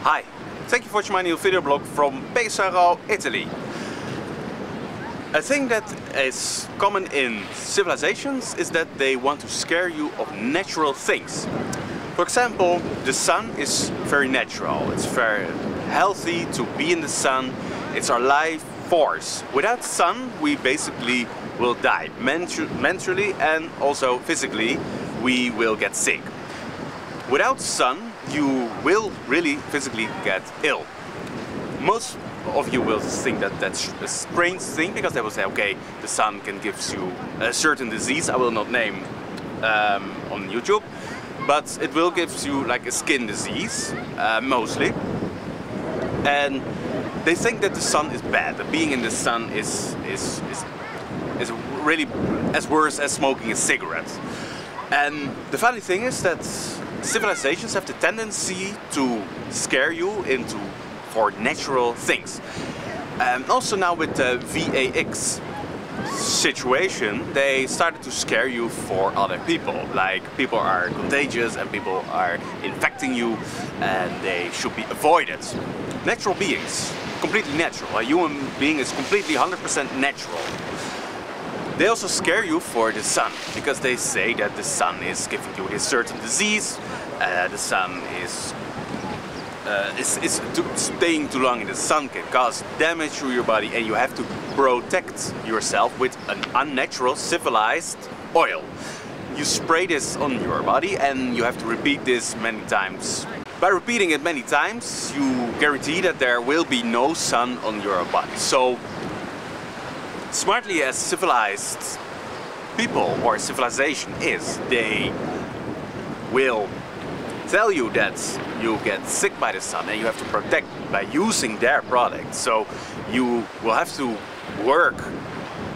Hi, thank you for watching my new video blog from Pesaro, Italy. A thing that is common in civilizations is that they want to scare you of natural things. For example, the sun is very natural, it's very healthy to be in the sun, it's our life force. Without sun we basically will die, mentally and also physically we will get sick. Without sun you will really physically get ill. Most of you will think that that's a strange thing, because they will say, okay, the sun can give you a certain disease, I will not name on YouTube, but it will give you like a skin disease, mostly. And they think that the sun is bad, that being in the sun is really as worse as smoking a cigarette. And the funny thing is that civilizations have the tendency to scare you for natural things. Also now with the VAX situation, they started to scare you for other people. Like, people are contagious and people are infecting you and they should be avoided. Natural beings, completely natural. A human being is completely 100% natural. They also scare you for the sun, because they say that the sun is giving you a certain disease, the sun is staying too long in the sun can cause damage to your body, and you have to protect yourself with an unnatural, civilized oil. You spray this on your body and you have to repeat this many times. By repeating it many times, you guarantee that there will be no sun on your body. So, smartly as civilized people or civilization is, they will tell you that you get sick by the sun and you have to protect by using their product. So you will have to work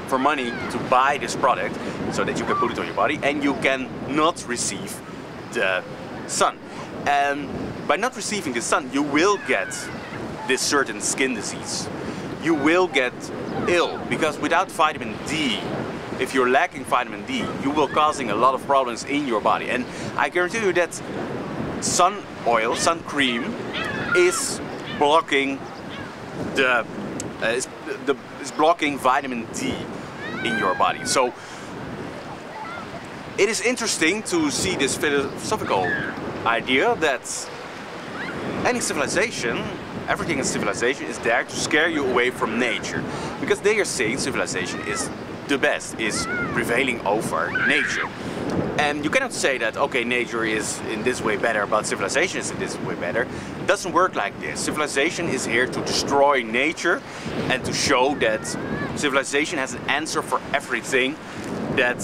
for money to buy this product so that you can put it on your body, and you can not receive the sun. And by not receiving the sun you will get this certain skin disease. You will get ill, because without vitamin D, if you're lacking vitamin D, you will causing a lot of problems in your body. And I guarantee you that sun oil, sun cream, is blocking is blocking vitamin D in your body. So it is interesting to see this philosophical idea that any civilization, everything in civilization is there to scare you away from nature, because they are saying civilization is the best, is prevailing over nature. And you cannot say that, okay, nature is in this way better, but civilization is in this way better. It doesn't work like this. Civilization is here to destroy nature and to show that civilization has an answer for everything that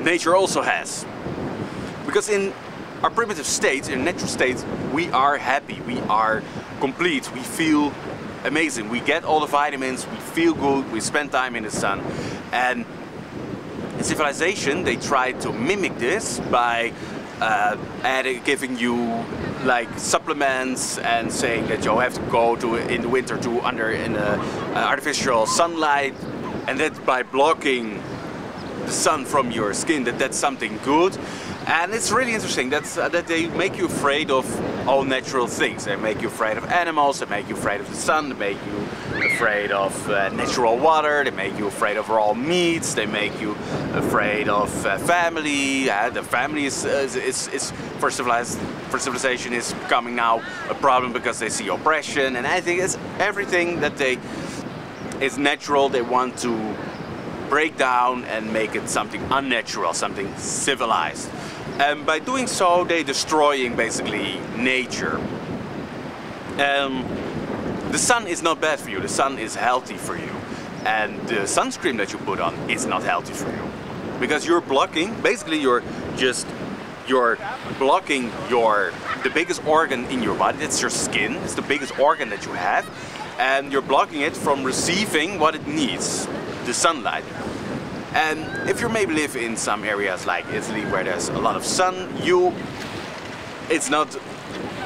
nature also has. Because in our primitive state, in natural state, we are happy, we are complete, we feel amazing, we get all the vitamins, we feel good, we spend time in the sun. And in civilization they try to mimic this by giving you like supplements and saying that you have to go to in the winter to artificial sunlight, and that by blocking the sun from your skin that's something good. And it's really interesting that they make you afraid of all natural things. They make you afraid of animals, they make you afraid of the sun, they make you afraid of natural water, they make you afraid of raw meats, they make you afraid of family. The family is for civilization is becoming now a problem, because they see oppression, and I think it's everything that is natural they want to break down and make it something unnatural, something civilized. And by doing so they're destroying basically nature. The sun is not bad for you, the sun is healthy for you. And the sunscreen that you put on is not healthy for you. Because you're blocking, basically you're blocking the biggest organ in your body, that's your skin, it's the biggest organ that you have. And you're blocking it from receiving what it needs, the sunlight. And if you maybe live in some areas like Italy where there's a lot of sun, it's not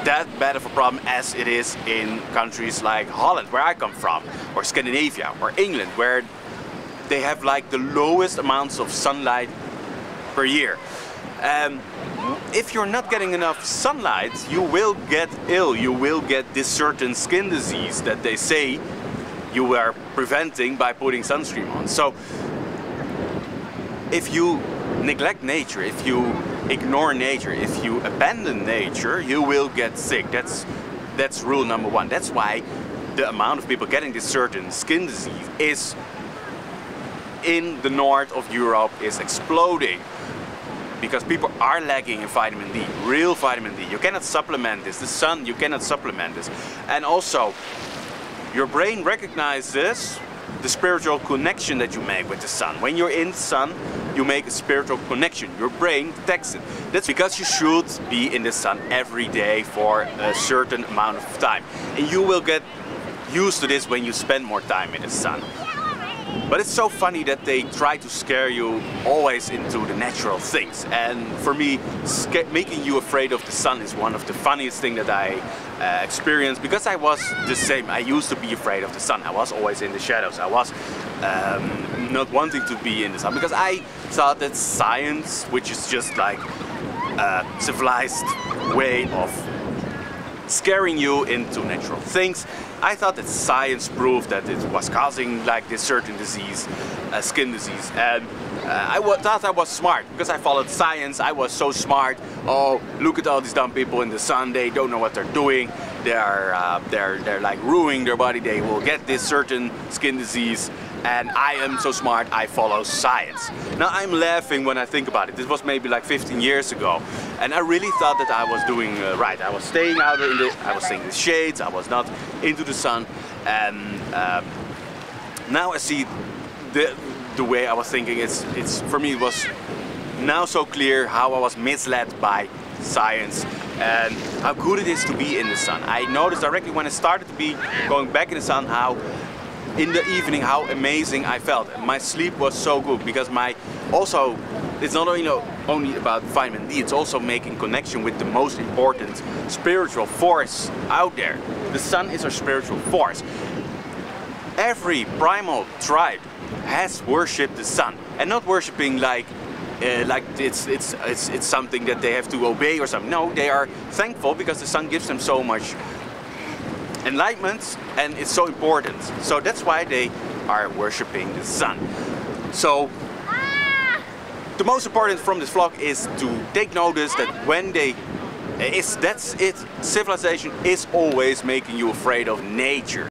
that bad of a problem as it is in countries like Holland, where I come from, or Scandinavia, or England, where they have like the lowest amounts of sunlight per year. If you're not getting enough sunlight, you will get ill. You will get this certain skin disease that they say you are preventing by putting sunscreen on. So if you neglect nature, if you ignore nature, if you abandon nature, you will get sick. That's rule number one. That's why the amount of people getting this certain skin disease is in the north of Europe is exploding. Because people are lacking in vitamin D, real vitamin D. You cannot supplement this. The sun, you cannot supplement this. And also, your brain recognizes the spiritual connection that you make with the sun. When you're in the sun, you make a spiritual connection. Your brain detects it. That's because you should be in the sun every day for a certain amount of time. And you will get used to this when you spend more time in the sun. But it's so funny that they try to scare you always into the natural things. And for me, making you afraid of the sun is one of the funniest things that I experienced, because I was the same. I used to be afraid of the sun. I was always in the shadows. I was not wanting to be in the sun, because I thought that science, which is just like a civilized way of scaring you into natural things, I thought that science proved that it was causing like this certain disease, skin disease, and I thought I was smart because I followed science. I was so smart. Oh, look at all these dumb people in the sun. They don't know what they're doing. They're like ruining their body. They will get this certain skin disease. And I am so smart, I follow science. Now I'm laughing when I think about it. This was maybe like 15 years ago. And I really thought that I was doing right. I was staying out in the shades, I was not into the sun. And now I see the way I was thinking. It's for me, it was now so clear how I was misled by science and how good it is to be in the sun. I noticed directly when I started to be going back in the sun how in the evening how amazing I felt. My sleep was so good because it's not only about vitamin D, it's also making connection with the most important spiritual force out there. The sun is our spiritual force. Every primal tribe has worshipped the sun, and not worshipping like it's something that they have to obey or something. No, they are thankful because the sun gives them so much enlightenment and it's so important. So that's why they are worshipping the sun. So the most important from this vlog is to take notice that when that's it. Civilization is always making you afraid of nature.